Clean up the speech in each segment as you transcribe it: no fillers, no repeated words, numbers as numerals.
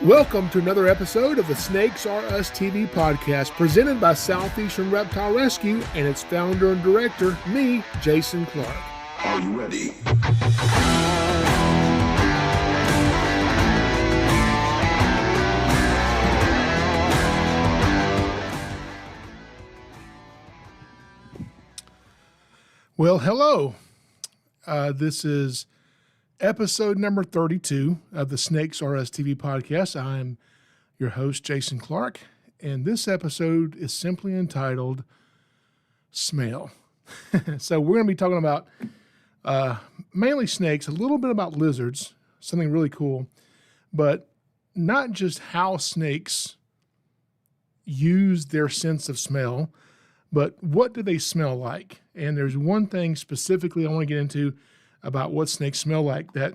Welcome to another episode of the Snakes Are Us TV podcast, presented by Southeastern Reptile Rescue and its founder and director, me, Jason Clark. Are you ready? Well, hello. This is episode number 32 of the Snakes Are Us TV podcast. I'm your host, Jason Clark, and this episode is simply entitled Smell. So we're going to be talking about mainly snakes, a little bit about lizards, something really cool, but not just how snakes use their sense of smell, but what do they smell like? And there's one thing specifically I want to get into about what snakes smell like that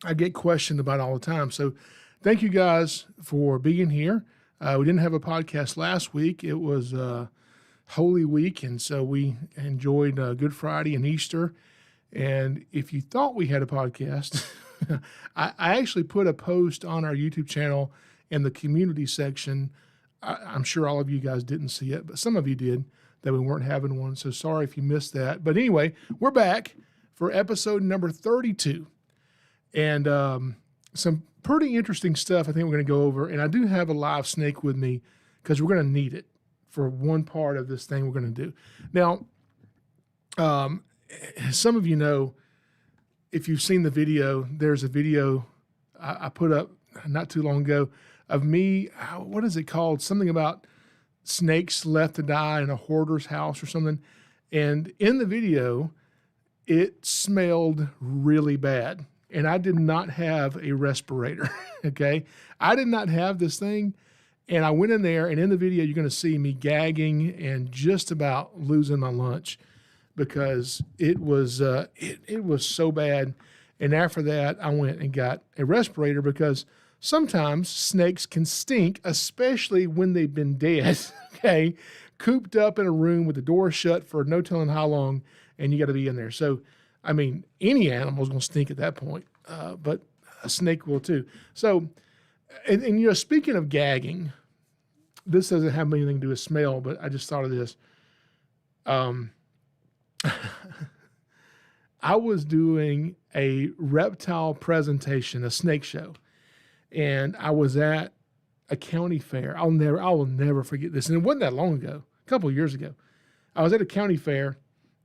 I get questioned about all the time. So thank you guys for being here. We didn't have a podcast last week. It was Holy Week, and so we enjoyed Good Friday and Easter. And if you thought we had a podcast, I actually put a post on our YouTube channel in the community section. I'm sure all of you guys didn't see it, but some of you did, that we weren't having one. So sorry if you missed that. But anyway, we're back for episode number 32. And some pretty interesting stuff I think we're going to go over. And I do have a live snake with me because we're going to need it for one part of this thing we're going to do. Now, some of you know, if you've seen the video, there's a video I put up not too long ago of me, what is it called? Something about snakes left to die in a hoarder's house or something. And in the video, it smelled really bad, and I did not have a respirator, okay? I did not have this thing, and I went in there, and in the video, you're going to see me gagging and just about losing my lunch because it was so bad. And after that, I went and got a respirator because sometimes snakes can stink, especially when they've been dead, okay? Cooped up in a room with the door shut for no telling how long, and you got to be in there. So, I mean, any animal is going to stink at that point, but a snake will too. So, and you know, speaking of gagging, this doesn't have anything to do with smell, but I just thought of this. I was doing a reptile presentation, a snake show, and I was at a county fair. I will never forget this. And it wasn't that long ago, a couple of years ago. I was at a county fair,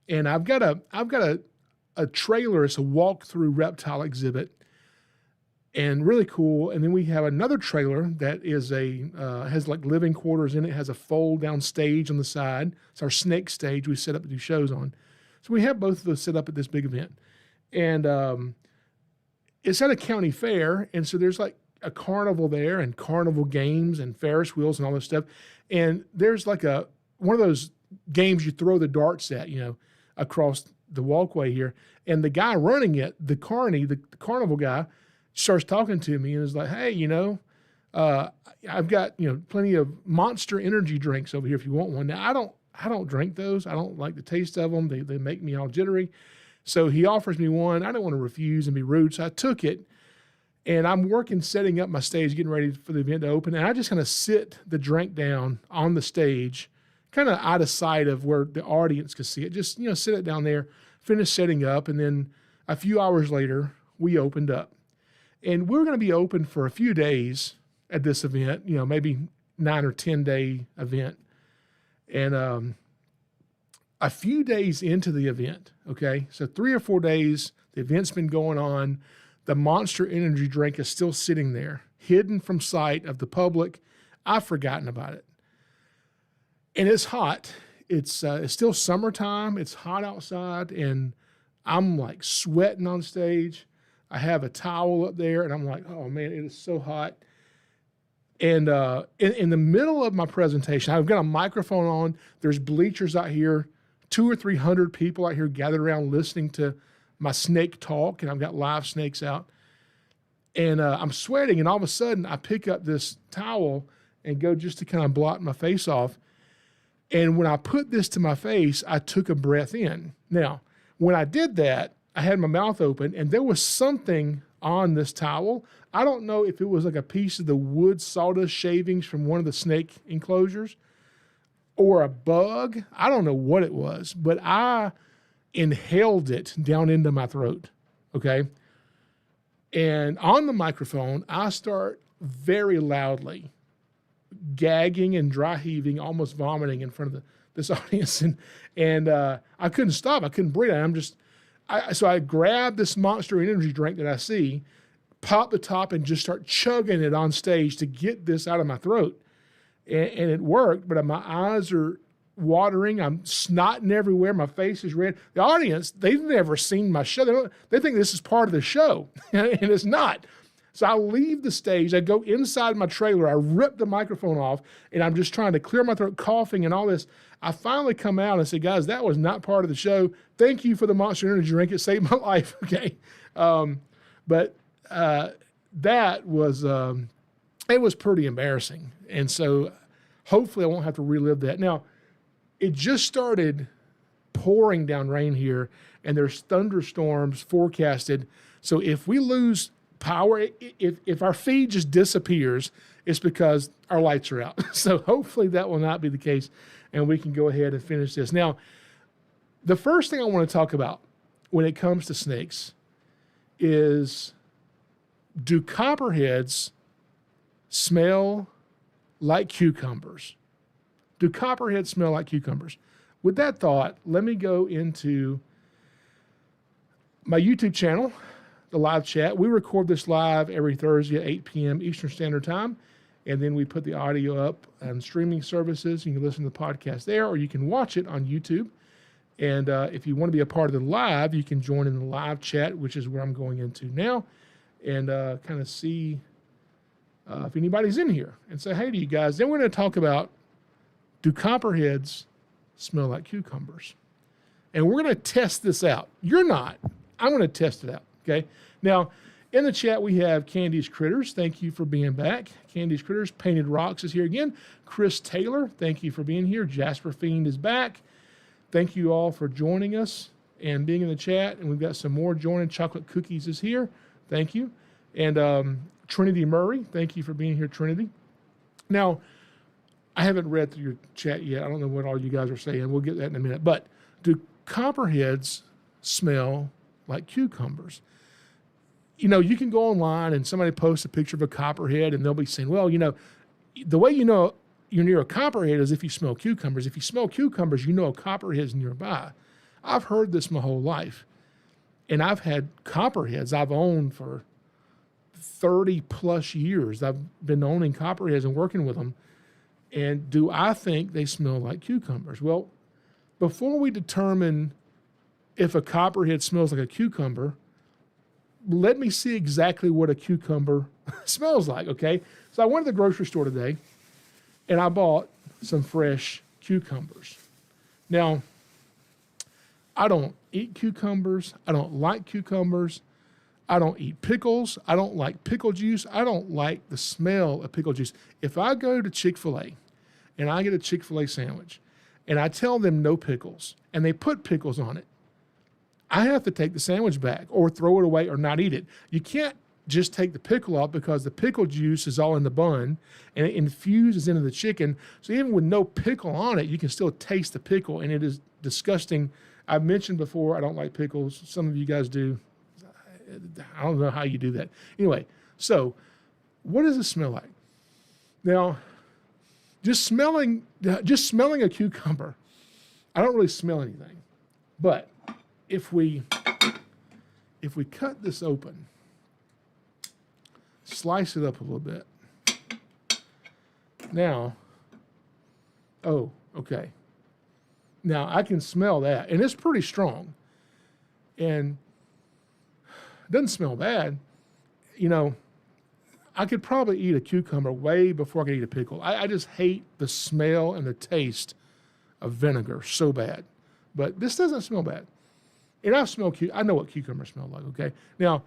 and I've got a trailer. It's a walk-through reptile exhibit, and really cool. And then we have another trailer that is has like living quarters in it. Has a fold-down stage on the side. It's our snake stage we set up to do shows on. So we have both of those set up at this big event, and it's at a county fair, and so there's like a carnival there and carnival games and Ferris wheels and all this stuff. And there's like one of those games you throw the darts at, you know, across the walkway here. And the guy running it, the carnival guy, starts talking to me and is like, hey, you know, I've got, you know, plenty of Monster energy drinks over here if you want one. Now, I don't drink those. I don't like the taste of them. They make me all jittery. So he offers me one. I didn't want to refuse and be rude, so I took it. And I'm setting up my stage, getting ready for the event to open. And I just kind of sit the drink down on the stage, kind of out of sight of where the audience could see it. Just, you know, sit it down there, finish setting up. And then a few hours later, we opened up. And we're going to be open for a few days at this event, you know, maybe 9 or 10 day event. And a few days into the event, okay, so 3 or 4 days, the event's been going on. The Monster energy drink is still sitting there, hidden from sight of the public. I've forgotten about it. And it's hot. It's still summertime. It's hot outside, and I'm like sweating on stage. I have a towel up there, and I'm like, oh, man, it is so hot. And in the middle of my presentation, I've got a microphone on. There's bleachers out here, 200 or 300 people out here gathered around listening to my snake talk, and I've got live snakes out. And I'm sweating, and all of a sudden, I pick up this towel and go just to kind of blot my face off. And when I put this to my face, I took a breath in. Now, when I did that, I had my mouth open, and there was something on this towel. I don't know if it was like a piece of the wood sawdust shavings from one of the snake enclosures or a bug. I don't know what it was, but I inhaled it down into my throat, okay? And on the microphone, I start very loudly gagging and dry heaving, almost vomiting in front of this audience. And I couldn't stop. I couldn't breathe. So I grabbed this Monster Energy drink that I see, pop the top, and just start chugging it on stage to get this out of my throat. And it worked, but my eyes are watering. I'm snotting everywhere. My face is red. The audience, they've never seen my show. They think this is part of the show, and it's not. So I leave the stage. I go inside my trailer. I rip the microphone off, and I'm just trying to clear my throat, coughing and all this. I finally come out and say, guys, that was not part of the show. Thank you for the Monster Energy drink. It saved my life, okay? But that was, it was pretty embarrassing. And so hopefully I won't have to relive that. Now, it just started pouring down rain here, and there's thunderstorms forecasted. So if we lose power, if our feed just disappears, it's because our lights are out. So hopefully that will not be the case, and we can go ahead and finish this. Now, the first thing I want to talk about when it comes to snakes is, do copperheads smell like cucumbers? Do copperheads smell like cucumbers? With that thought, let me go into my YouTube channel, the live chat. We record this live every Thursday at 8 p.m. Eastern Standard Time, and then we put the audio up on streaming services. You can listen to the podcast there, or you can watch it on YouTube. And if you want to be a part of the live, you can join in the live chat, which is where I'm going into now, and kind of see if anybody's in here and say hey to you guys. Then we're going to talk about, do copperheads smell like cucumbers? And we're going to test this out. You're not. I'm going to test it out, okay? Now, in the chat, we have Candy's Critters. Thank you for being back. Candy's Critters. Painted Rocks is here again. Chris Taylor, thank you for being here. Jasper Fiend is back. Thank you all for joining us and being in the chat. And we've got some more joining. Chocolate Cookies is here. Thank you. And Trinity Murray, thank you for being here, Trinity. Now, I haven't read through your chat yet. I don't know what all you guys are saying. We'll get that in a minute. But do copperheads smell like cucumbers? You know, you can go online and somebody posts a picture of a copperhead and they'll be saying, well, you know, the way you know you're near a copperhead is if you smell cucumbers. If you smell cucumbers, you know a copperhead's nearby. I've heard this my whole life. And I've had copperheads I've owned for 30 plus years. I've been owning copperheads and working with them. And do I think they smell like cucumbers? Well, before we determine if a copperhead smells like a cucumber, let me see exactly what a cucumber smells like, okay? So I went to the grocery store today, and I bought some fresh cucumbers. Now, I don't eat cucumbers. I don't like cucumbers. I don't eat pickles. I don't like pickle juice. I don't like the smell of pickle juice. If I go to Chick-fil-A and I get a Chick-fil-A sandwich and I tell them no pickles and they put pickles on it, I have to take the sandwich back or throw it away or not eat it. You can't just take the pickle off because the pickle juice is all in the bun and it infuses into the chicken. So even with no pickle on it, you can still taste the pickle, and it is disgusting. I've mentioned before, I don't like pickles. Some of you guys do. I don't know how you do that. Anyway, so what does it smell like? Now, just smelling a cucumber, I don't really smell anything. But if we cut this open, slice it up a little bit. Now, oh, okay. Now I can smell that, and it's pretty strong. And it doesn't smell bad. You know, I could probably eat a cucumber way before I could eat a pickle. I just hate the smell and the taste of vinegar so bad. But this doesn't smell bad. And I know what cucumbers smell like, okay? Now,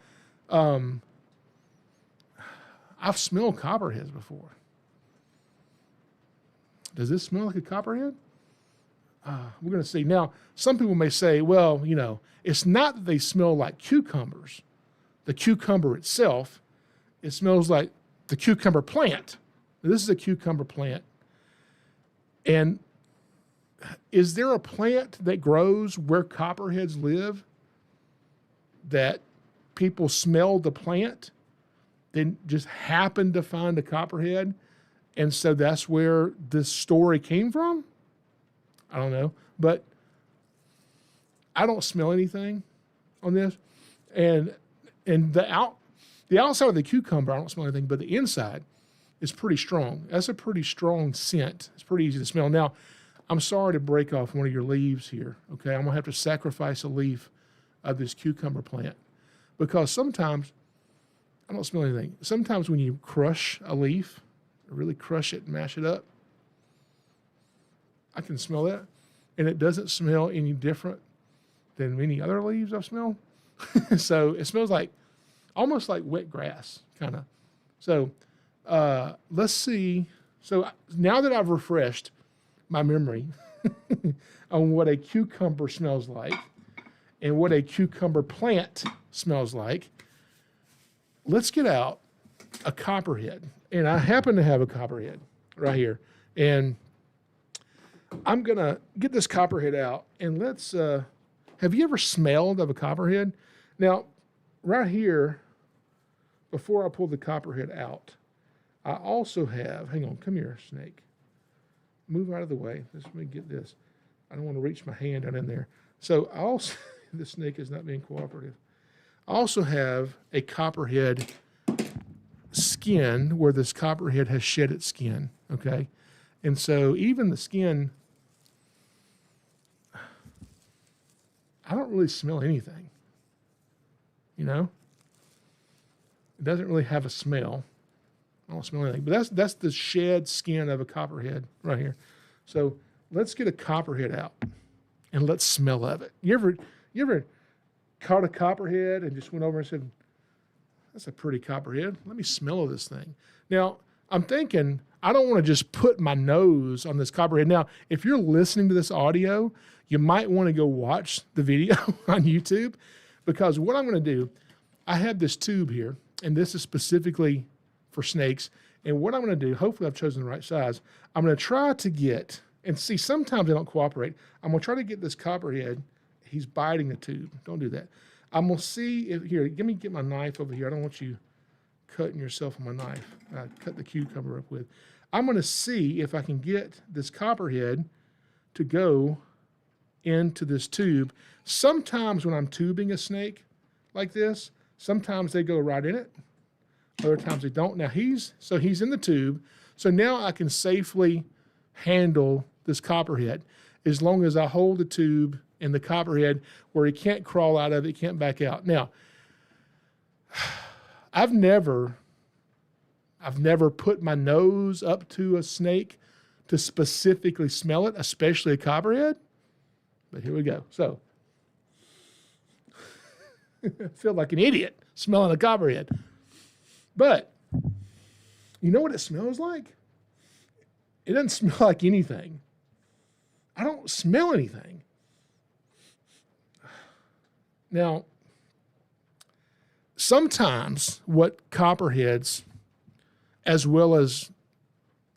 I've smelled copperheads before. Does this smell like a copperhead? We're going to see. Now, some people may say, well, you know, it's not that they smell like cucumbers. The cucumber itself It smells like the cucumber plant. Now, this is a cucumber plant. And is there a plant that grows where copperheads live that people smell the plant, then just happen to find a copperhead, and so that's where this story came from? I don't know, but I don't smell anything on this, and the outside of the cucumber, I don't smell anything, but the inside is pretty strong. That's a pretty strong scent. It's pretty easy to smell. Now, I'm sorry to break off one of your leaves here, okay? I'm going to have to sacrifice a leaf of this cucumber plant because sometimes I don't smell anything. Sometimes when you crush a leaf, really crush it and mash it up, I can smell that, and it doesn't smell any different than many other leaves I've smelled. So it smells like almost like wet grass, kind of. So let's see. So now that I've refreshed my memory on what a cucumber smells like and what a cucumber plant smells like, let's get out a copperhead. And I happen to have a copperhead right here. And I'm going to get this copperhead out, and let's, have you ever smelled of a copperhead? Now, right here, before I pull the copperhead out, I also have, hang on, come here, snake. Move out of the way. Let me get this. I don't want to reach my hand down in there. So I also, the snake is not being cooperative. I also have a copperhead skin where this copperhead has shed its skin, okay? And so even the skin, I don't really smell anything, you know? It doesn't really have a smell. I don't smell anything, but that's the shed skin of a copperhead right here. So let's get a copperhead out and let's smell of it. You ever caught a copperhead and just went over and said, that's a pretty copperhead. Let me smell of this thing. Now, I'm thinking, I don't want to just put my nose on this copperhead. Now, if you're listening to this audio, you might want to go watch the video on YouTube, because what I'm going to do, I have this tube here, and this is specifically for snakes. And what I'm going to do, hopefully I've chosen the right size, I'm going to try to get, and see, sometimes they don't cooperate. I'm going to try to get this copperhead. He's biting the tube. Don't do that. I'm going to see if, here, get my knife over here. I don't want you cutting yourself on my knife. Cut the cucumber up with. I'm going to see if I can get this copperhead to go into this tube. Sometimes when I'm tubing a snake like this, sometimes they go right in it. Other times they don't. Now he's in the tube. So now I can safely handle this copperhead as long as I hold the tube and the copperhead where he can't crawl out of it, can't back out. Now, I've never put my nose up to a snake to specifically smell it, especially a copperhead. But here we go. So, I feel like an idiot smelling a copperhead. But, you know what it smells like? It doesn't smell like anything. I don't smell anything. Now, sometimes what copperheads, as well as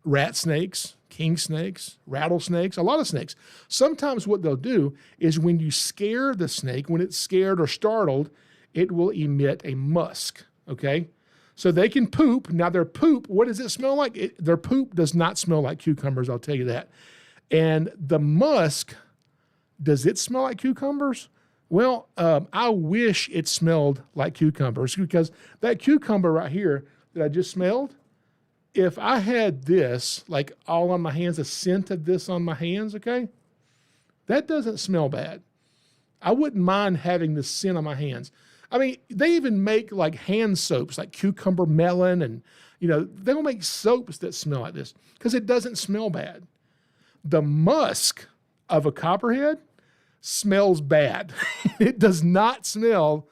rat snakes, king snakes, rattlesnakes, a lot of snakes, sometimes what they'll do is when you scare the snake, when it's scared or startled, it will emit a musk, okay? So they can poop. Now their poop, what does it smell like? Their poop does not smell like cucumbers, I'll tell you that. And the musk, does it smell like cucumbers? Well, I wish it smelled like cucumbers, because that cucumber right here that I just smelled, if I had this, like all on my hands, a scent of this on my hands, okay, that doesn't smell bad. I wouldn't mind having the scent on my hands. I mean, they even make like hand soaps, like cucumber melon, and, you know, they'll make soaps that smell like this because it doesn't smell bad. The musk of a copperhead smells bad. It does not smell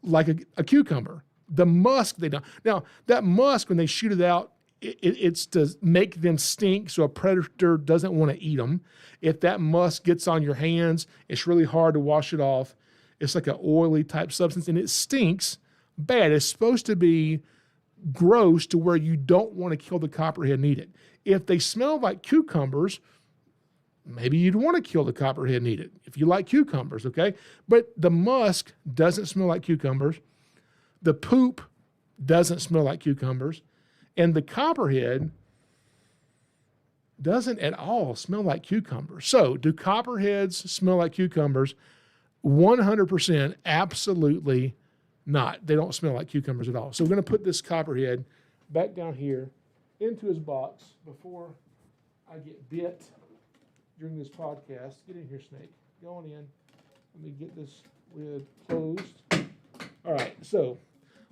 like a cucumber. The musk, they don't. Now, that musk, when they shoot it out, it's to make them stink so a predator doesn't want to eat them. If that musk gets on your hands, it's really hard to wash it off. It's like an oily type substance, and it stinks bad. It's supposed to be gross to where you don't want to kill the copperhead and eat it. If they smell like cucumbers, maybe you'd want to kill the copperhead and eat it if you like cucumbers, okay? But the musk doesn't smell like cucumbers. The poop doesn't smell like cucumbers. And the copperhead doesn't at all smell like cucumbers. So do copperheads smell like cucumbers? 100% absolutely not. They don't smell like cucumbers at all. So we're going to put this copperhead back down here into his box before I get bit during this podcast. Get in here, Snake. Go on in. Let me get this lid closed. All right, so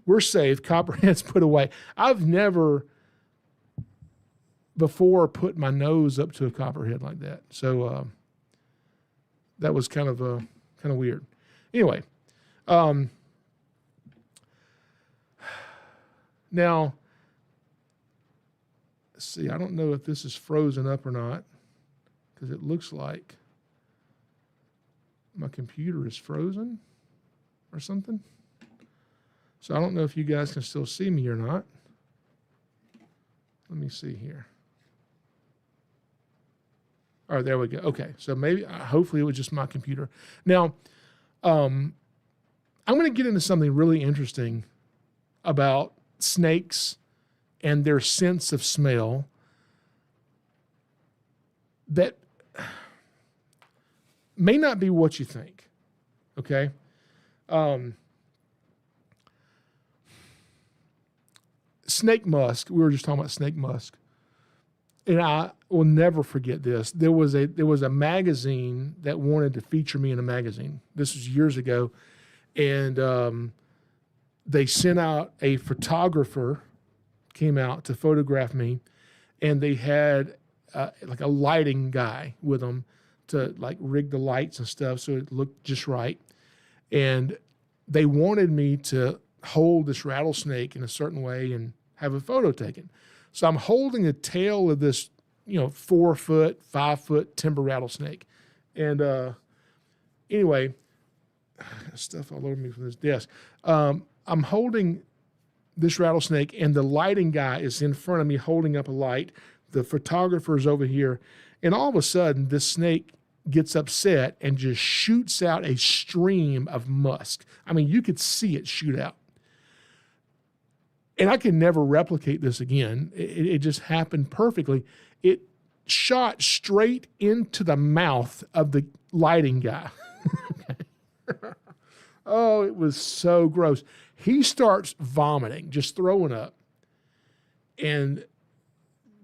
we're safe. Copperhead's put away. I've never before put my nose up to a copperhead like that. So that was kind of weird. Anyway, now, let's see, I don't know if this is frozen up or not, because it looks like my computer is frozen or something. So I don't know if you guys can still see me or not. Let me see here. All right, there we go. Okay, so maybe, hopefully it was just my computer. Now, I'm going to get into something really interesting about snakes and their sense of smell that may not be what you think, okay? Snake musk, we were just talking about snake musk, and I will never forget this. There was a magazine that wanted to feature me in a magazine. This was years ago, and they sent out a photographer, came out to photograph me, and they had like a lighting guy with them to like rig the lights and stuff so it looked just right. And they wanted me to hold this rattlesnake in a certain way and have a photo taken. So I'm holding the tail of this, 4 foot, 5 foot timber rattlesnake. And anyway, stuff all over me from this desk. I'm holding this rattlesnake, and the lighting guy is in front of me holding up a light. The photographer's over here. And all of a sudden, this snake gets upset and just shoots out a stream of musk. I mean, you could see it shoot out. And I can never replicate this again. It just happened perfectly. It shot straight into the mouth of the lighting guy. Oh, it was so gross. He starts vomiting, just throwing up. And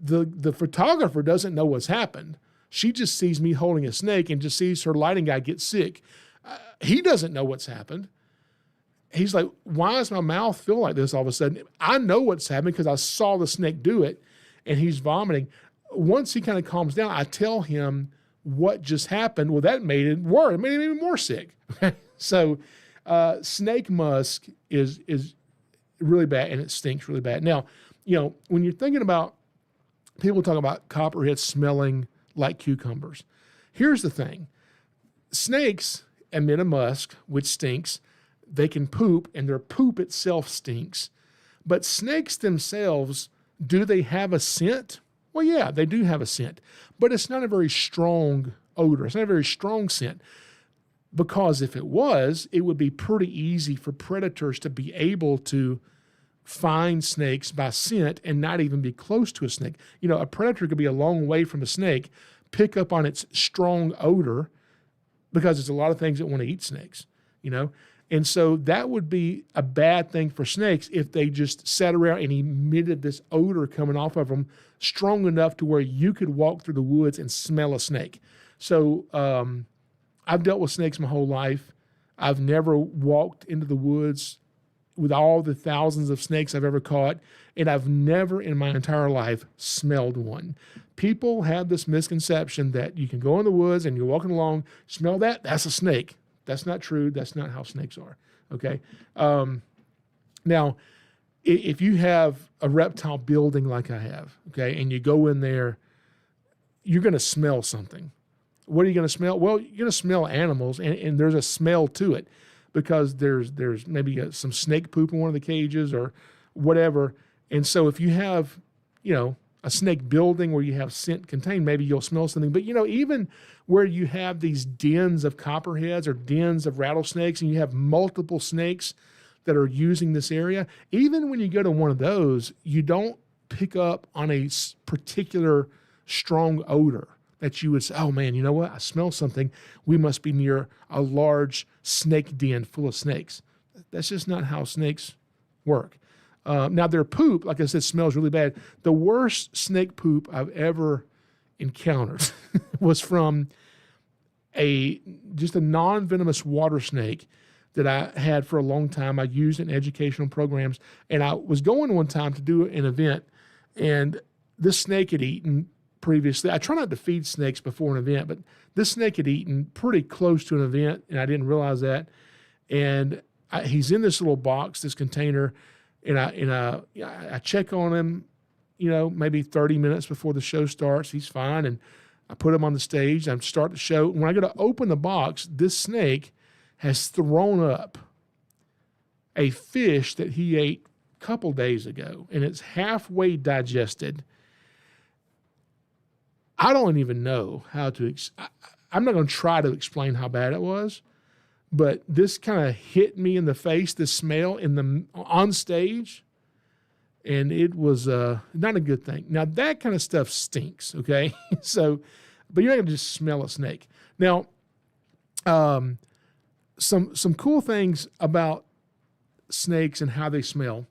the photographer doesn't know what's happened. She just sees me holding a snake and just sees her lighting guy get sick. He doesn't know what's happened. He's like, why does my mouth feel like this all of a sudden? I know what's happening because I saw the snake do it, and he's vomiting. Once he kind of calms down, I tell him what just happened. Well, that made it worse. It made him even more sick. So snake musk is really bad, and it stinks really bad. Now, when you're thinking about people talking about copperheads smelling like cucumbers, here's the thing. Snakes emit a musk, which stinks. They can poop, and their poop itself stinks. But snakes themselves, do they have a scent? Well, yeah, they do have a scent. But it's not a very strong odor. It's not a very strong scent. Because if it was, it would be pretty easy for predators to be able to find snakes by scent and not even be close to a snake. A predator could be a long way from a snake, pick up on its strong odor, because there's a lot of things that want to eat snakes, And so that would be a bad thing for snakes if they just sat around and emitted this odor coming off of them strong enough to where you could walk through the woods and smell a snake. So I've dealt with snakes my whole life. I've never walked into the woods with all the thousands of snakes I've ever caught, and I've never in my entire life smelled one. People have this misconception that you can go in the woods and you're walking along, smell that, that's a snake. That's not true. That's not how snakes are, okay? Now, if you have a reptile building like I have, okay, and you go in there, you're going to smell something. What are you going to smell? Well, you're going to smell animals, and there's a smell to it because there's maybe some snake poop in one of the cages or whatever, And so if you have, a snake building where you have scent contained, maybe you'll smell something. But, even where you have these dens of copperheads or dens of rattlesnakes and you have multiple snakes that are using this area, even when you go to one of those, you don't pick up on a particular strong odor that you would say, oh man, you know what? I smell something. We must be near a large snake den full of snakes. That's just not how snakes work. Now their poop, like I said, smells really bad. The worst snake poop I've ever encountered was from just a non-venomous water snake that I had for a long time. I used in educational programs, and I was going one time to do an event, and this snake had eaten previously. I try not to feed snakes before an event, but this snake had eaten pretty close to an event, and I didn't realize that. And he's in this little box, this container, and I check on him, maybe 30 minutes before the show starts. He's fine, and I put him on the stage. I start the show. When I go to open the box, this snake has thrown up a fish that he ate a couple days ago, and it's halfway digested. I don't even know how to. I'm not going to try to explain how bad it was, but this kind of hit me in the face. This smell on stage, and it was not a good thing. Now that kind of stuff stinks. Okay, so, but you're not going to just smell a snake. Now, some cool things about snakes and how they smell,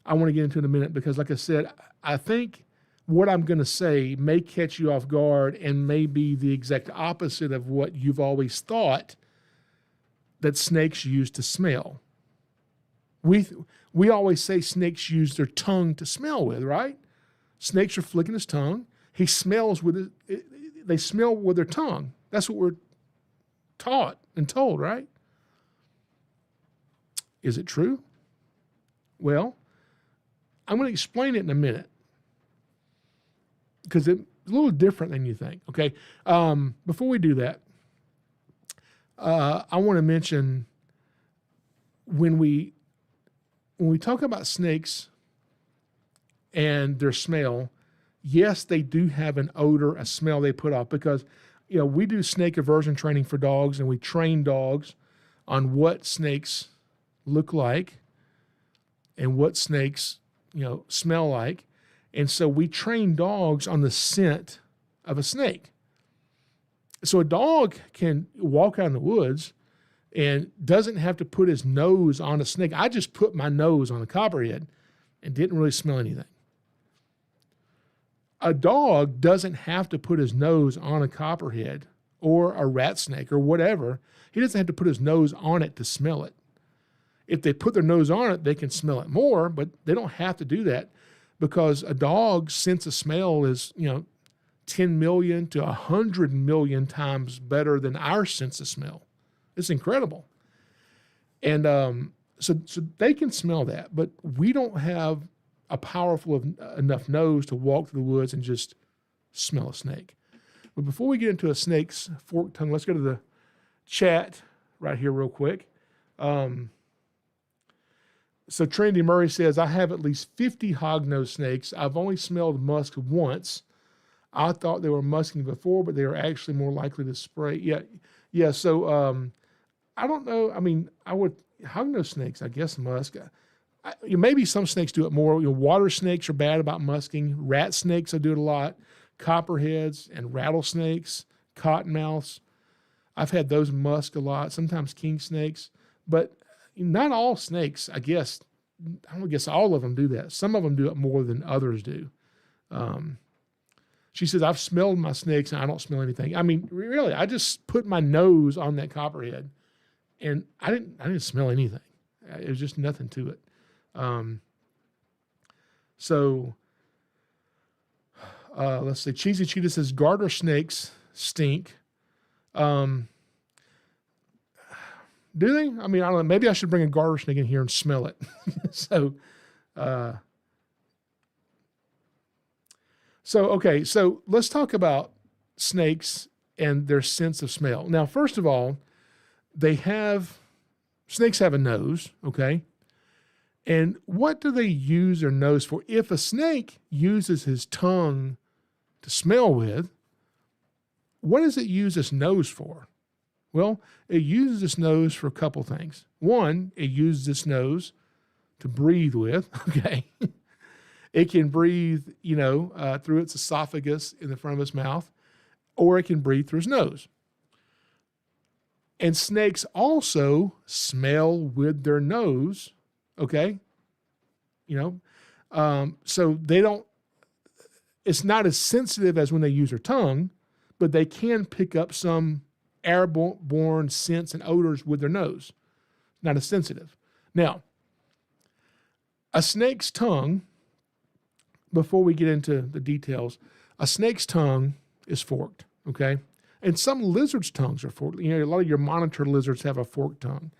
I want to get into in a minute because, like I said, I think what I'm going to say may catch you off guard and may be the exact opposite of what you've always thought that snakes use to smell. We always say snakes use their tongue to smell with, right? Snakes are flicking his tongue. He smells with it. They smell with their tongue. That's what we're taught and told, right? Is it true? Well, I'm going to explain it in a minute because it's a little different than you think, okay? Before we do that, I want to mention when we talk about snakes and their smell, yes, they do have an odor, a smell they put off because, we do snake aversion training for dogs and we train dogs on what snakes look like and what snakes, smell like. And so we train dogs on the scent of a snake. So a dog can walk out in the woods and doesn't have to put his nose on a snake. I just put my nose on a copperhead and didn't really smell anything. A dog doesn't have to put his nose on a copperhead or a rat snake or whatever. He doesn't have to put his nose on it to smell it. If they put their nose on it, they can smell it more, but they don't have to do that because a dog's sense of smell is, 10 million to 100 million times better than our sense of smell. It's incredible. And so they can smell that, but we don't have a powerful enough nose to walk through the woods and just smell a snake. But before we get into a snake's forked tongue, let's go to the chat right here real quick. So Trinity Murray says, I have at least 50 hognose snakes. I've only smelled musk once. I thought they were musking before, but they are actually more likely to spray. Yeah. So I don't know. I mean, hognose snakes, I guess musk. Maybe some snakes do it more. Water snakes are bad about musking. Rat snakes, I do it a lot. Copperheads and rattlesnakes, cottonmouths. I've had those musk a lot. Sometimes king snakes, but not all snakes, I guess. I don't guess all of them do that. Some of them do it more than others do. She says, I've smelled my snakes and I don't smell anything. I mean, really, I just put my nose on that copperhead and I didn't smell anything. It was just nothing to it. Let's see. Cheesy Cheetah says, garter snakes stink. Do they? I mean, I don't know. Maybe I should bring a garter snake in here and smell it. Okay. So let's talk about snakes and their sense of smell. Now, first of all, snakes have a nose, okay? And what do they use their nose for? If a snake uses his tongue to smell with, what does it use its nose for? Well, it uses its nose for a couple things. One, it uses its nose to breathe with, okay? It can breathe, through its esophagus in the front of its mouth, or it can breathe through its nose. And snakes also smell with their nose, okay? So they don't, it's not as sensitive as when they use their tongue, but they can pick up some airborne scents and odors with their nose. Not as sensitive. Now, a snake's tongue, before we get into the details, a snake's tongue is forked, okay? And some lizards' tongues are forked. A lot of your monitor lizards have a forked tongue.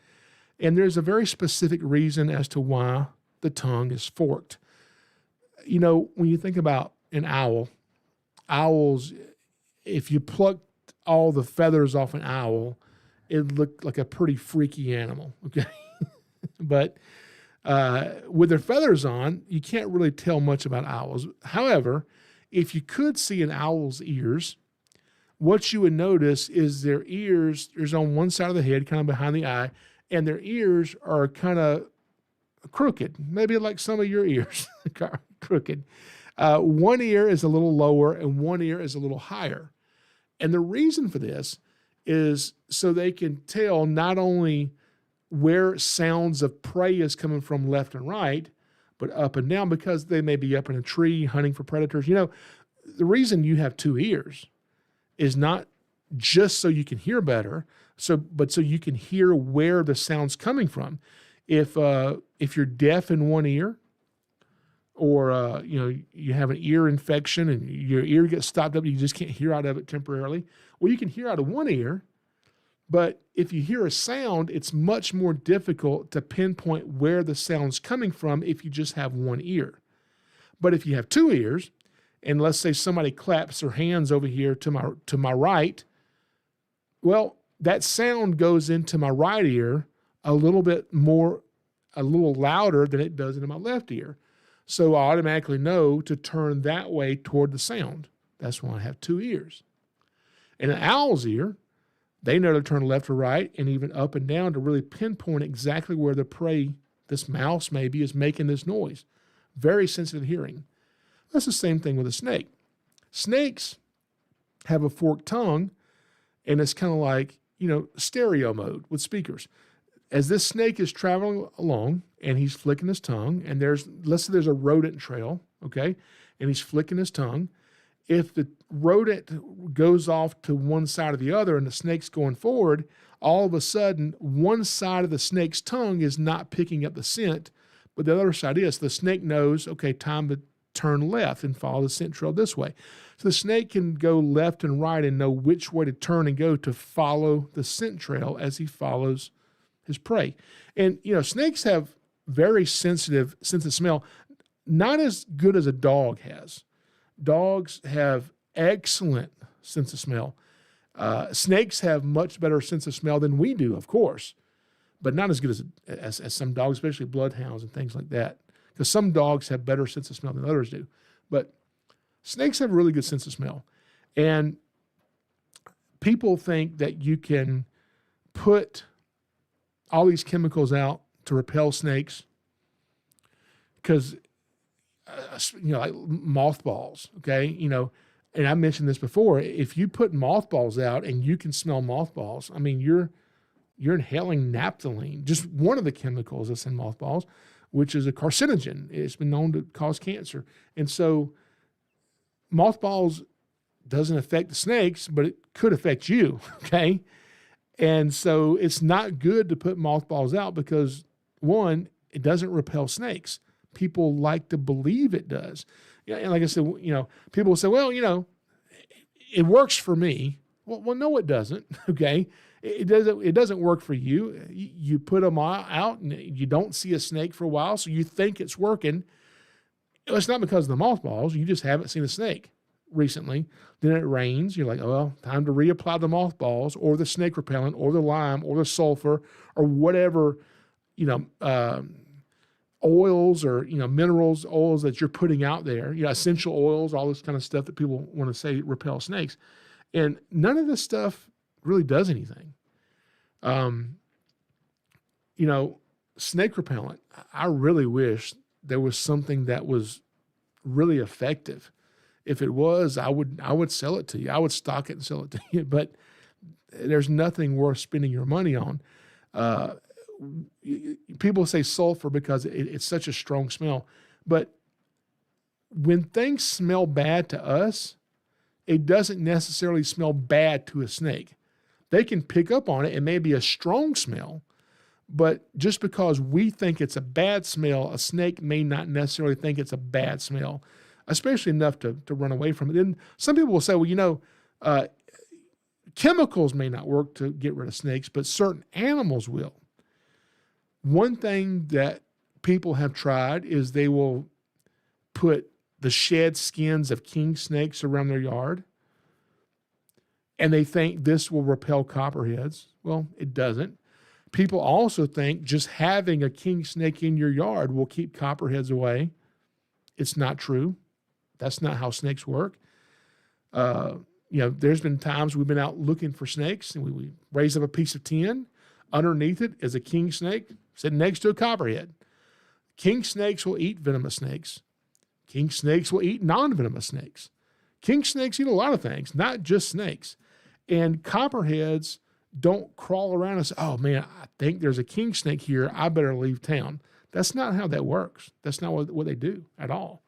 And there's a very specific reason as to why the tongue is forked. When you think about an owl, owls, if you plucked all the feathers off an owl, it looked like a pretty freaky animal, okay? But with their feathers on, you can't really tell much about owls. However, if you could see an owl's ears, what you would notice is their ears, there's on one side of the head, kind of behind the eye, and their ears are kind of crooked, maybe like some of your ears, crooked. One ear is a little lower and one ear is a little higher. And the reason for this is so they can tell not only where sounds of prey is coming from left and right, but up and down, because they may be up in a tree hunting for predators. The reason you have two ears is not just so you can hear better, but so you can hear where the sound's coming from. If you're deaf in one ear, or you have an ear infection and your ear gets stopped up, you just can't hear out of it temporarily. Well, you can hear out of one ear, but if you hear a sound, it's much more difficult to pinpoint where the sound's coming from if you just have one ear. But if you have two ears, and let's say somebody claps their hands over here to my right, well, that sound goes into my right ear a little louder than it does into my left ear. So I automatically know to turn that way toward the sound. That's why I have two ears. In an owl's ear, they know to turn left or right and even up and down to really pinpoint exactly where the prey, this mouse maybe, is making this noise. Very sensitive hearing. That's the same thing with a snake. Snakes have a forked tongue, and it's kind of like, stereo mode with speakers. As this snake is traveling along and he's flicking his tongue, and let's say there's a rodent trail, okay, and he's flicking his tongue. If the rodent goes off to one side or the other and the snake's going forward, all of a sudden one side of the snake's tongue is not picking up the scent, but the other side is. The snake knows, okay, time to turn left and follow the scent trail this way. So the snake can go left and right and know which way to turn and go to follow the scent trail as he follows his prey. And, snakes have very sensitive sense of smell, not as good as a dog has. Dogs have excellent sense of smell. Snakes have much better sense of smell than we do, of course, but not as good as some dogs, especially bloodhounds and things like that, because some dogs have better sense of smell than others do. But snakes have a really good sense of smell. And people think that you can put all these chemicals out to repel snakes because, like mothballs, okay? And I mentioned this before. If you put mothballs out and you can smell mothballs, I mean, you're inhaling naphthalene, just one of the chemicals that's in mothballs, which is a carcinogen. It's been known to cause cancer. And so mothballs doesn't affect the snakes, but it could affect you, okay? And so it's not good to put mothballs out because, one, it doesn't repel snakes. People like to believe it does. And like I said, people will say, well, it works for me. Well, no, it doesn't, okay? It doesn't work for you. You put them out and you don't see a snake for a while, so you think it's working. It's not because of the mothballs. You just haven't seen a snake recently. Then it rains. You're like, oh, well, time to reapply the mothballs or the snake repellent or the lime or the sulfur or whatever, oils or, minerals, oils that you're putting out there, essential oils, all this kind of stuff that people want to say repel snakes. And none of this stuff really does anything. Snake repellent, I really wish there was something that was really effective. If it was, I would sell it to you. I would stock it and sell it to you, but there's nothing worth spending your money on. People say sulfur because it's such a strong smell, but when things smell bad to us, it doesn't necessarily smell bad to a snake. They can pick up on it. It may be a strong smell, but just because we think it's a bad smell, a snake may not necessarily think it's a bad smell, especially enough to run away from it. Then some people will say, well, chemicals may not work to get rid of snakes, but certain animals will. One thing that people have tried is they will put the shed skins of king snakes around their yard, and they think this will repel copperheads. Well, it doesn't. People also think just having a king snake in your yard will keep copperheads away. It's not true. That's not how snakes work. There's been times we've been out looking for snakes, and we raise up a piece of tin. Underneath it is a king snake sitting next to a copperhead. King snakes will eat venomous snakes. King snakes will eat non-venomous snakes. King snakes eat a lot of things, not just snakes. And copperheads don't crawl around and say, oh, man, I think there's a king snake here. I better leave town. That's not how that works. That's not what they do at all.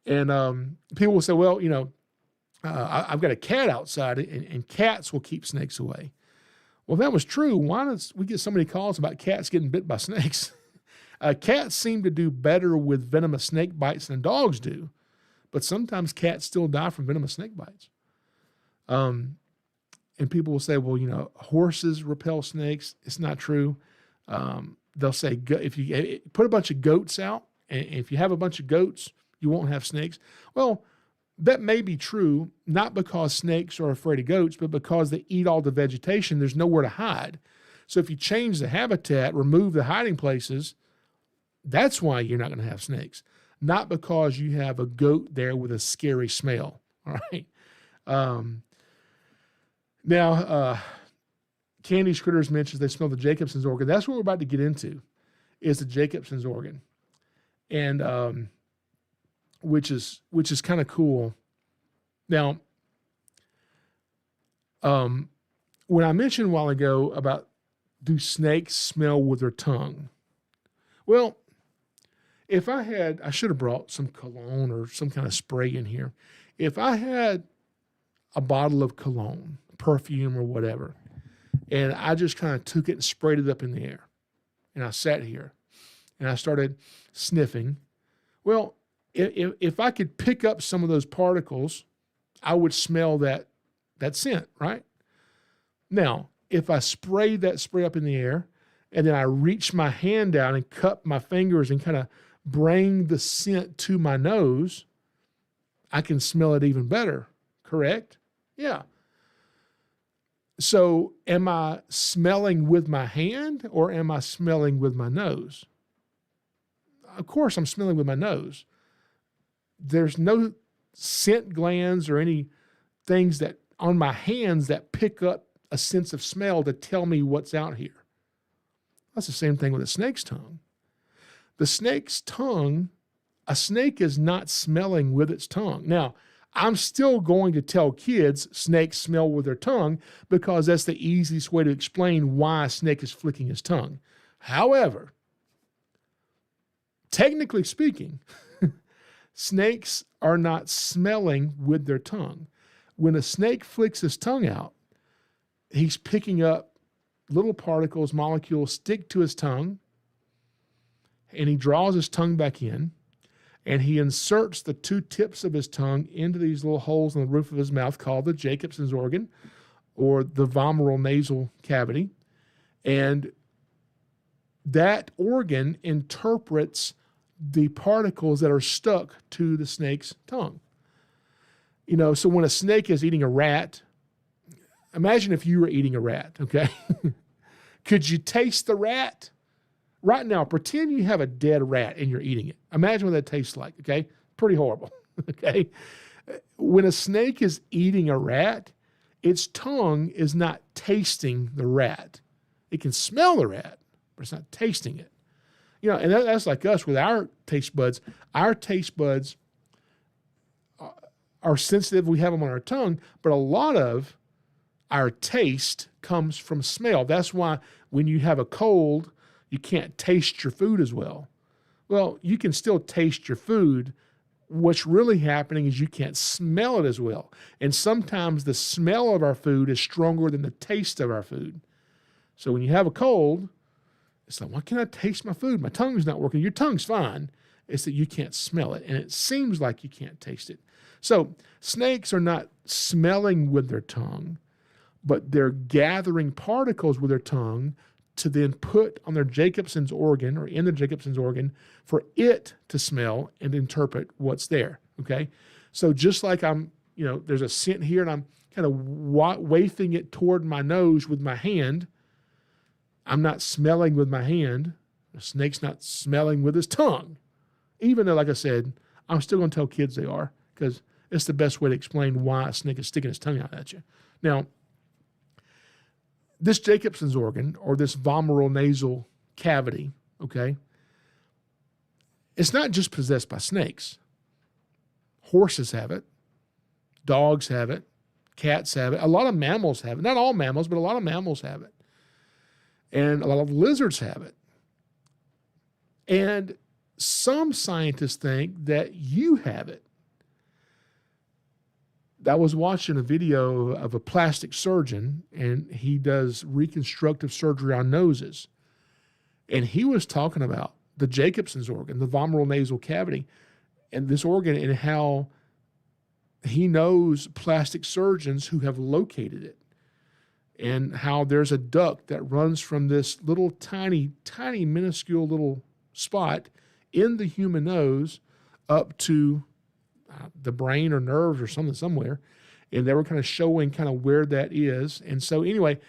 And people will say, well, I've got a cat outside, and cats will keep snakes away. Well, if that was true, why don't we get so many calls about cats getting bit by snakes? Cats seem to do better with venomous snake bites than dogs do, but sometimes cats still die from venomous snake bites. And people will say, well, horses repel snakes. It's not true. They'll say, if you put a bunch of goats out, and if you have a bunch of goats, you won't have snakes. Well, that may be true, not because snakes are afraid of goats, but because they eat all the vegetation. There's nowhere to hide. So if you change the habitat, remove the hiding places, that's why you're not going to have snakes. Not because you have a goat there with a scary smell. All right. Now, Candy Critters mentions they smell the Jacobson's organ. That's what we're about to get into, is the Jacobson's organ. And which is kind of cool. Now, when I mentioned a while ago about do snakes smell with their tongue? Well, if I should have brought some cologne or some kind of spray in here. If I had a bottle of cologne, perfume or whatever, and I just kind of took it and sprayed it up in the air, and I sat here and I started sniffing, well, if I could pick up some of those particles, I would smell that scent, right? Now, if I sprayed that spray up in the air and then I reached my hand down and cupped my fingers and kind of bring the scent to my nose, I can smell it even better, correct? Yeah. So am I smelling with my hand or am I smelling with my nose? Of course, I'm smelling with my nose. There's no scent glands or any things that on my hands that pick up a sense of smell to tell me what's out here. That's the same thing with a snake's tongue. The snake's tongue, a snake is not smelling with its tongue. Now, I'm still going to tell kids snakes smell with their tongue because that's the easiest way to explain why a snake is flicking his tongue. However, technically speaking, snakes are not smelling with their tongue. When a snake flicks his tongue out, he's picking up little particles, molecules, stick to his tongue, and he draws his tongue back in, and he inserts the two tips of his tongue into these little holes in the roof of his mouth called the Jacobson's organ or the vomeral nasal cavity. And that organ interprets the particles that are stuck to the snake's tongue. So when a snake is eating a rat, imagine if you were eating a rat, okay? Could you taste the rat? Right now, pretend you have a dead rat and you're eating it. Imagine what that tastes like, okay? Pretty horrible, okay? When a snake is eating a rat, its tongue is not tasting the rat. It can smell the rat, but it's not tasting it. And that's like us with our taste buds. Our taste buds are sensitive. We have them on our tongue, but a lot of our taste comes from smell. That's why when you have a cold, you can't taste your food as well. Well, you can still taste your food. What's really happening is you can't smell it as well. And sometimes the smell of our food is stronger than the taste of our food. So when you have a cold, it's like, why can't I taste my food? My tongue's not working. Your tongue's fine. It's that you can't smell it. And it seems like you can't taste it. So snakes are not smelling with their tongue, but they're gathering particles with their tongue to then put on their Jacobson's organ or in the Jacobson's organ for it to smell and interpret what's there, okay? So just like there's a scent here and I'm kind of wafting it toward my nose with my hand, I'm not smelling with my hand. The snake's not smelling with his tongue. Even though, like I said, I'm still going to tell kids they are because it's the best way to explain why a snake is sticking his tongue out at you. Now, this Jacobson's organ, or this vomeral nasal cavity, okay, it's not just possessed by snakes. Horses have it. Dogs have it. Cats have it. A lot of mammals have it. Not all mammals, but a lot of mammals have it. And a lot of lizards have it. And some scientists think that you have it. I was watching a video of a plastic surgeon, and he does reconstructive surgery on noses. And he was talking about the Jacobson's organ, the vomeral nasal cavity, and this organ and how he knows plastic surgeons who have located it and how there's a duct that runs from this little tiny, tiny, minuscule little spot in the human nose up to the brain or nerves or something somewhere. And they were kind of showing kind of where that is. And so anyway,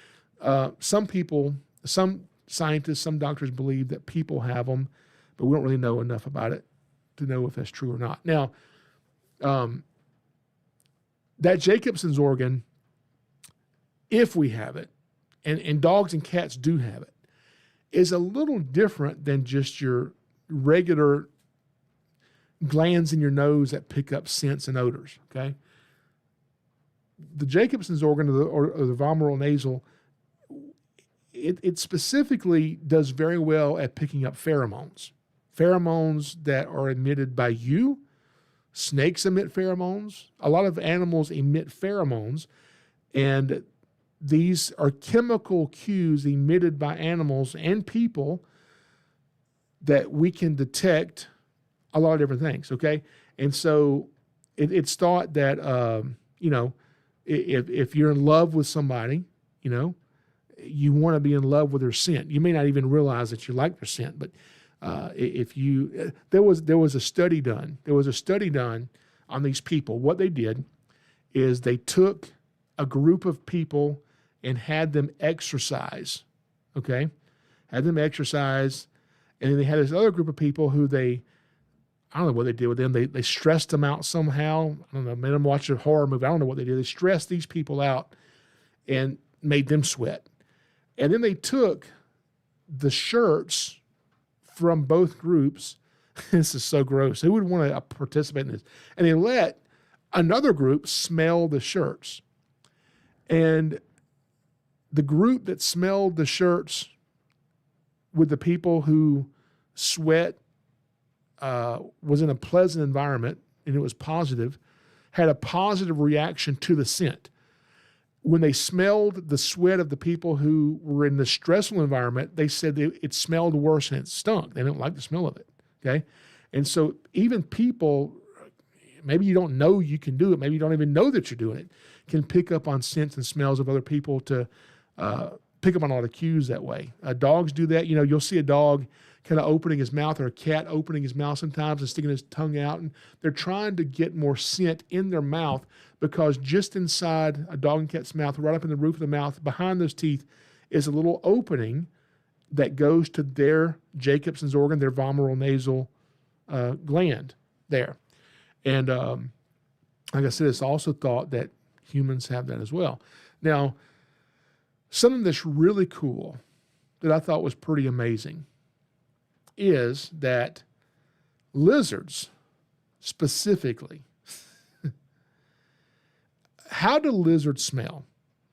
some people, some scientists, some doctors believe that people have them, but we don't really know enough about it to know if that's true or not. Now, that Jacobson's organ, if we have it, and dogs and cats do have it, is a little different than just your regular glands in your nose that pick up scents and odors, okay? The Jacobson's organ or the vomeral nasal, it specifically does very well at picking up pheromones. Pheromones that are emitted by you. Snakes emit pheromones. A lot of animals emit pheromones, and these are chemical cues emitted by animals and people that we can detect a lot of different things, okay? And so it's thought that, if you're in love with somebody, you want to be in love with their scent. You may not even realize that you like their scent, but there was a study done. There was a study done on these people. What they did is they took a group of people and had them exercise, okay? Had them exercise, and then they had this other group of people who I don't know what they did with them. They stressed them out somehow. I don't know, made them watch a horror movie. I don't know what they did. They stressed these people out and made them sweat. And then they took the shirts from both groups. This is so gross. Who would want to participate in this? And they let another group smell the shirts. And the group that smelled the shirts with the people who sweat was in a pleasant environment and it was positive, had a positive reaction to the scent. When they smelled the sweat of the people who were in the stressful environment, they said it smelled worse and it stunk. They didn't like the smell of it, okay? And so even people, maybe you don't know you can do it, maybe you don't even know that you're doing it, can pick up on scents and smells of other people to pick up on a lot of cues that way. Dogs do that. You'll see a dog kind of opening his mouth or a cat opening his mouth sometimes and sticking his tongue out. And they're trying to get more scent in their mouth because just inside a dog and cat's mouth, right up in the roof of the mouth, behind those teeth, is a little opening that goes to their Jacobson's organ, their vomeronasal gland there. And like I said, it's also thought that humans have that as well. Now, something that's really cool that I thought was pretty amazing is that lizards specifically, how do lizards smell?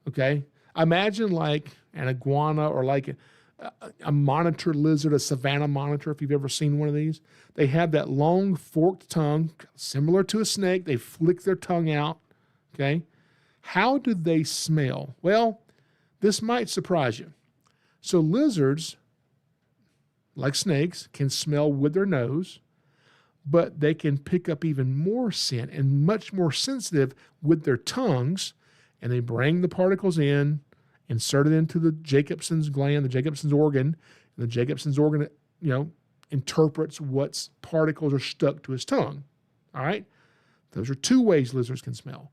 Okay. Imagine like an iguana or like a monitor lizard, a savanna monitor, if you've ever seen one of these. They have that long forked tongue, similar to a snake. They flick their tongue out. Okay. How do they smell? Well, this might surprise you. So lizards, like snakes, can smell with their nose, but they can pick up even more scent and much more sensitive with their tongues, and they bring the particles in, insert it into the Jacobson's gland, the Jacobson's organ, and the Jacobson's organ, interprets what particles are stuck to his tongue. All right? Those are two ways lizards can smell.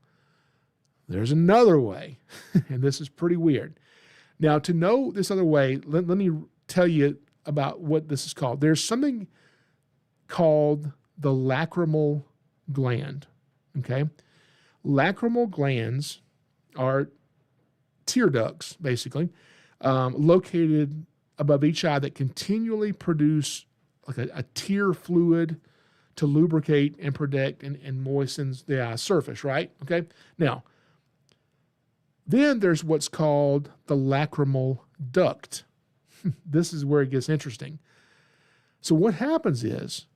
There's another way, and this is pretty weird. Now, to know this other way, let me tell you about what this is called. There's something called the lacrimal gland, okay? Lacrimal glands are tear ducts, basically, located above each eye that continually produce like a tear fluid to lubricate and protect and moistens the eye surface, right? Okay? Now, then there's what's called the lacrimal duct. This is where it gets interesting. So what happens is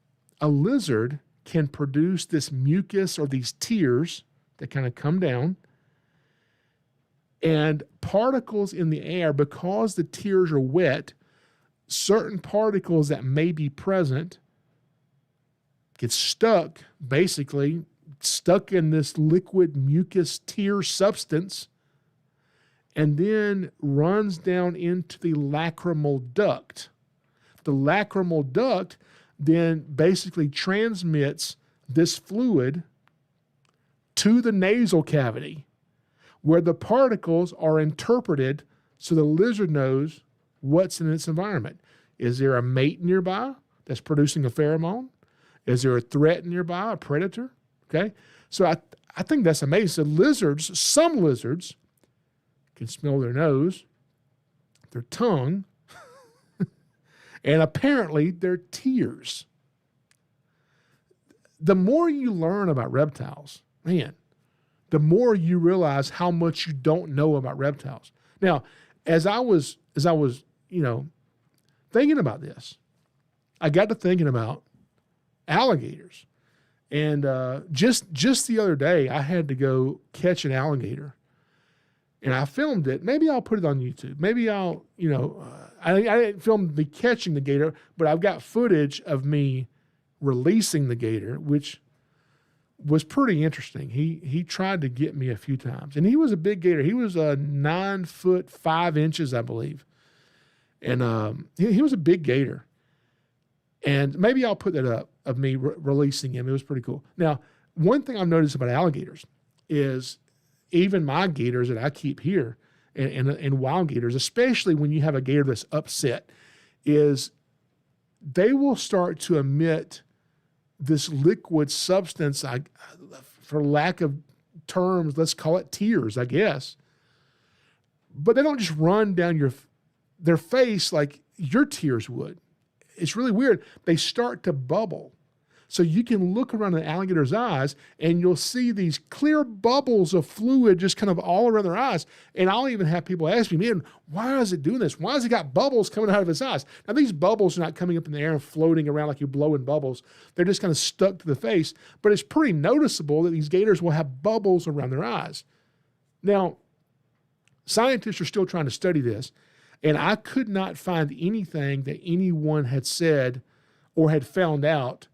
a lizard can produce this mucus or these tears that kind of come down, and particles in the air, because the tears are wet, certain particles that may be present get stuck, basically stuck in this liquid mucus tear substance, and then runs down into the lacrimal duct. The lacrimal duct then basically transmits this fluid to the nasal cavity, where the particles are interpreted so the lizard knows what's in its environment. Is there a mate nearby that's producing a pheromone? Is there a threat nearby, a predator? Okay, so I think that's amazing. So lizards, some lizards, can smell their nose, their tongue, and apparently their tears. The more you learn about reptiles, man, the more you realize how much you don't know about reptiles. Now, as I was thinking about this, I got to thinking about alligators. And just the other day, I had to go catch an alligator. And I filmed it. Maybe I'll put it on YouTube. Maybe I'll, I didn't film me catching the gator, but I've got footage of me releasing the gator, which was pretty interesting. He tried to get me a few times. And he was a big gator. He was 9 foot 5 inches, I believe. And he was a big gator. And maybe I'll put that up of me releasing him. It was pretty cool. Now, one thing I've noticed about alligators is even my gators that I keep here and wild gators, especially when you have a gator that's upset, is they will start to emit this liquid substance, for lack of terms, let's call it tears, I guess. But they don't just run down their face like your tears would. It's really weird. They start to bubble. So you can look around an alligator's eyes and you'll see these clear bubbles of fluid just kind of all around their eyes. And I'll even have people ask me, man, why is it doing this? Why has it got bubbles coming out of its eyes? Now, these bubbles are not coming up in the air and floating around like you're blowing bubbles. They're just kind of stuck to the face. But it's pretty noticeable that these gators will have bubbles around their eyes. Now, scientists are still trying to study this, and I could not find anything that anyone had said or had found out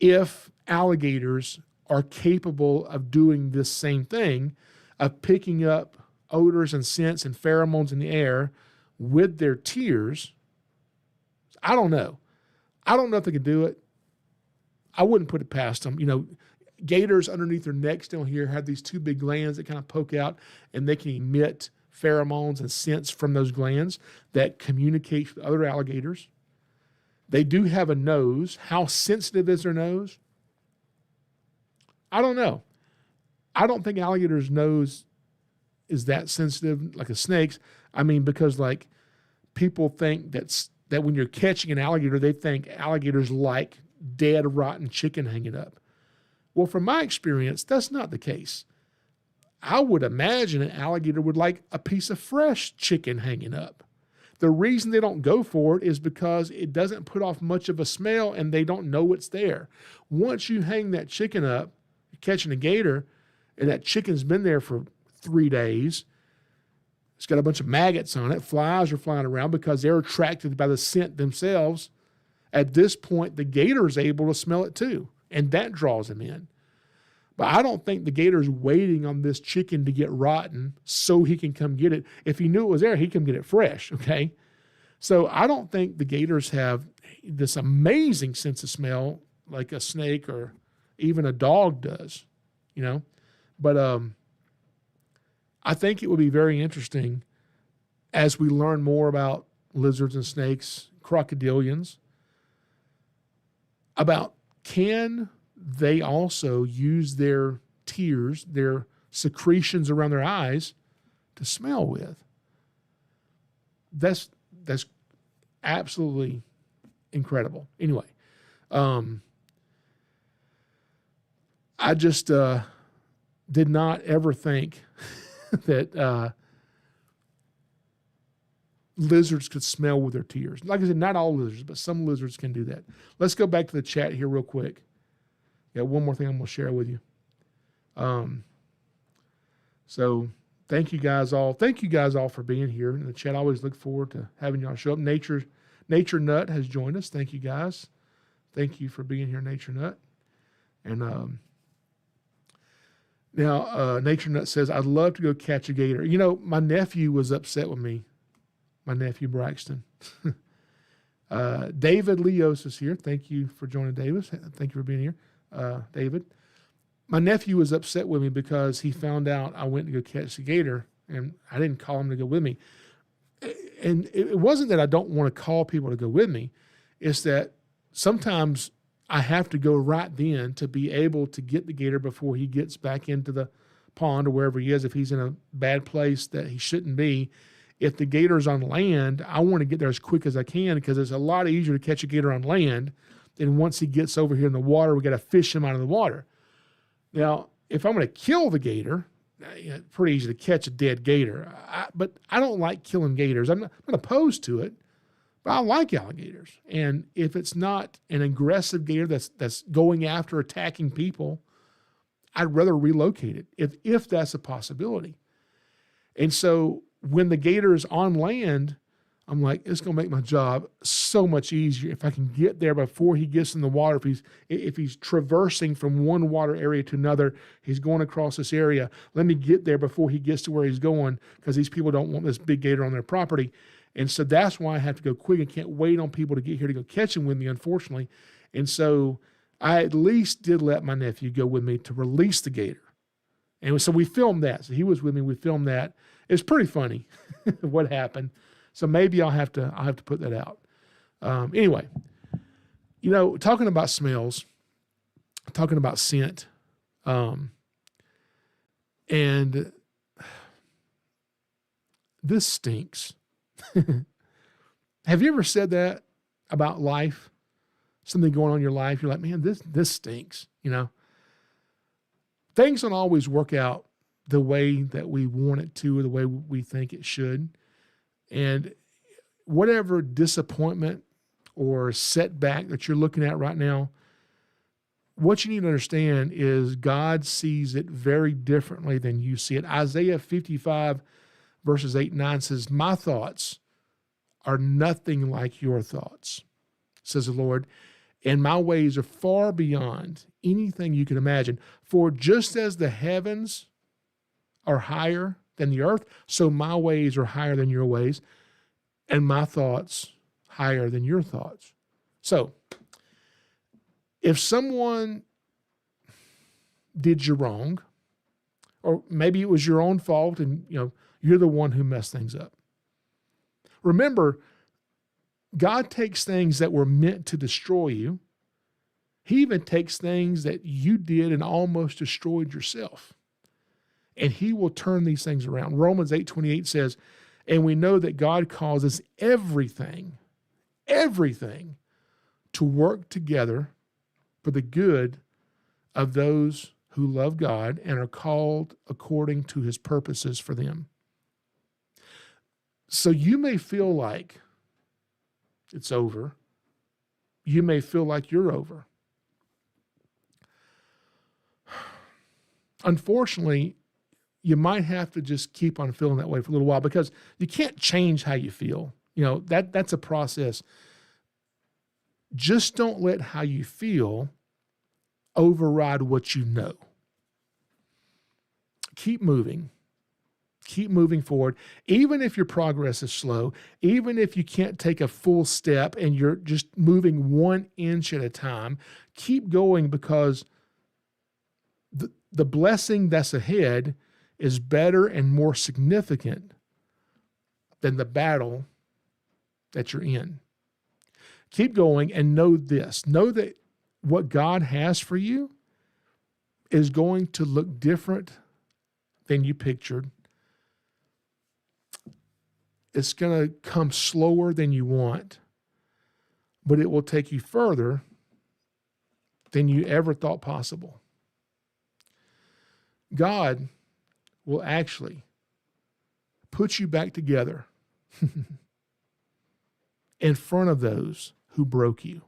if alligators are capable of doing this same thing, of picking up odors and scents and pheromones in the air with their tears. I don't know. I don't know if they could do it. I wouldn't put it past them. Gators underneath their necks down here have these two big glands that kind of poke out, and they can emit pheromones and scents from those glands that communicate with other alligators. They do have a nose. How sensitive is their nose? I don't know. I don't think alligators' nose is that sensitive like a snake's. I mean, because like people think that when you're catching an alligator, they think alligators like dead, rotten chicken hanging up. Well, from my experience, that's not the case. I would imagine an alligator would like a piece of fresh chicken hanging up. The reason they don't go for it is because it doesn't put off much of a smell and they don't know it's there. Once you hang that chicken up, you're catching a gator, and that chicken's been there for 3 days, it's got a bunch of maggots on it, flies are flying around because they're attracted by the scent themselves. At this point, the gator is able to smell it too, and that draws them in. But I don't think the gator's waiting on this chicken to get rotten so he can come get it. If he knew it was there, he'd come get it fresh, okay? So I don't think the gators have this amazing sense of smell like a snake or even a dog does, you know? But I think it would be very interesting as we learn more about lizards and snakes, crocodilians, about can they also use their tears, their secretions around their eyes to smell with. That's absolutely incredible. Anyway, I just did not ever think that lizards could smell with their tears. Like I said, not all lizards, but some lizards can do that. Let's go back to the chat here real quick. Got one more thing I'm going to share with you. So thank you guys all. Thank you guys all for being here in the chat. I always look forward to having y'all show up. Nature Nut has joined us. Thank you guys. Thank you for being here, Nature Nut. And now Nature Nut says, I'd love to go catch a gator. You know, my nephew was upset with me. My nephew Braxton. David Leos is here. Thank you for joining, David. Thank you for being here. David. My nephew was upset with me because he found out I went to go catch the gator and I didn't call him to go with me. And it wasn't that I don't want to call people to go with me. It's that sometimes I have to go right then to be able to get the gator before he gets back into the pond or wherever he is. If he's in a bad place that he shouldn't be, if the gator's on land, I want to get there as quick as I can because it's a lot easier to catch a gator on land. And once he gets over here in the water, we got to fish him out of the water. Now, if I'm going to kill the gator, it's pretty easy to catch a dead gator. But I don't like killing gators. I'm not opposed to it, but I like alligators. And if it's not an aggressive gator that's going after attacking people, I'd rather relocate it if that's a possibility. And so when the gator is on land, I'm like, it's going to make my job so much easier if I can get there before he gets in the water. If he's traversing from one water area to another, he's going across this area. Let me get there before he gets to where he's going because these people don't want this big gator on their property. And so that's why I have to go quick. I can't wait on people to get here to go catch him with me, unfortunately. And so I at least did let my nephew go with me to release the gator. And so we filmed that. So he was with me. We filmed that. It's pretty funny what happened. So maybe I'll have to put that out. Anyway, you know, talking about smells, talking about scent, and this stinks. Have you ever said that about life? Something going on in your life, you're like, man, this stinks. You know, things don't always work out the way that we want it to or the way we think it should. And whatever disappointment or setback that you're looking at right now, what you need to understand is God sees it very differently than you see it. Isaiah 55 verses 8 and 9 says, my thoughts are nothing like your thoughts, says the Lord, and my ways are far beyond anything you can imagine. For just as the heavens are higher than the earth, so my ways are higher than your ways, and my thoughts higher than your thoughts. So, if someone did you wrong, or maybe it was your own fault and You're the one who messed things up. Remember, God takes things that were meant to destroy you. He even takes things that you did and almost destroyed yourself. And he will turn these things around. Romans 8:28 says, and we know that God causes everything to work together for the good of those who love God and are called according to his purposes for them. So you may feel like it's over. You may feel like you're over. Unfortunately, you might have to just keep on feeling that way for a little while because you can't change how you feel. That's a process. Just don't let how you feel override what you know. Keep moving. Keep moving forward. Even if your progress is slow, even if you can't take a full step and you're just moving 1 inch at a time, keep going because the blessing that's ahead is better and more significant than the battle that you're in. Keep going and know this. Know that what God has for you is going to look different than you pictured. It's going to come slower than you want, but it will take you further than you ever thought possible. God will actually put you back together in front of those who broke you.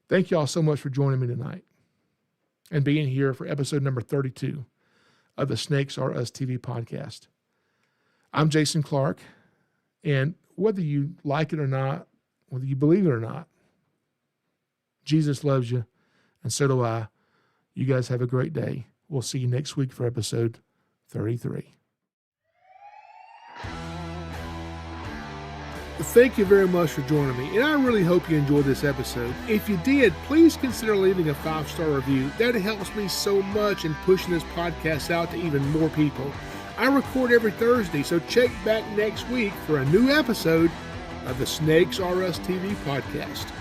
Thank you all so much for joining me tonight and being here for episode number 32 of the Snakes Are Us TV podcast. I'm Jason Clark, and whether you like it or not, whether you believe it or not, Jesus loves you, and so do I. You guys have a great day. We'll see you next week for episode 33. Thank you very much for joining me, and I really hope you enjoyed this episode. If you did, please consider leaving a 5-star review. That helps me so much in pushing this podcast out to even more people. I record every Thursday, so check back next week for a new episode of the Snakes Are Us TV podcast.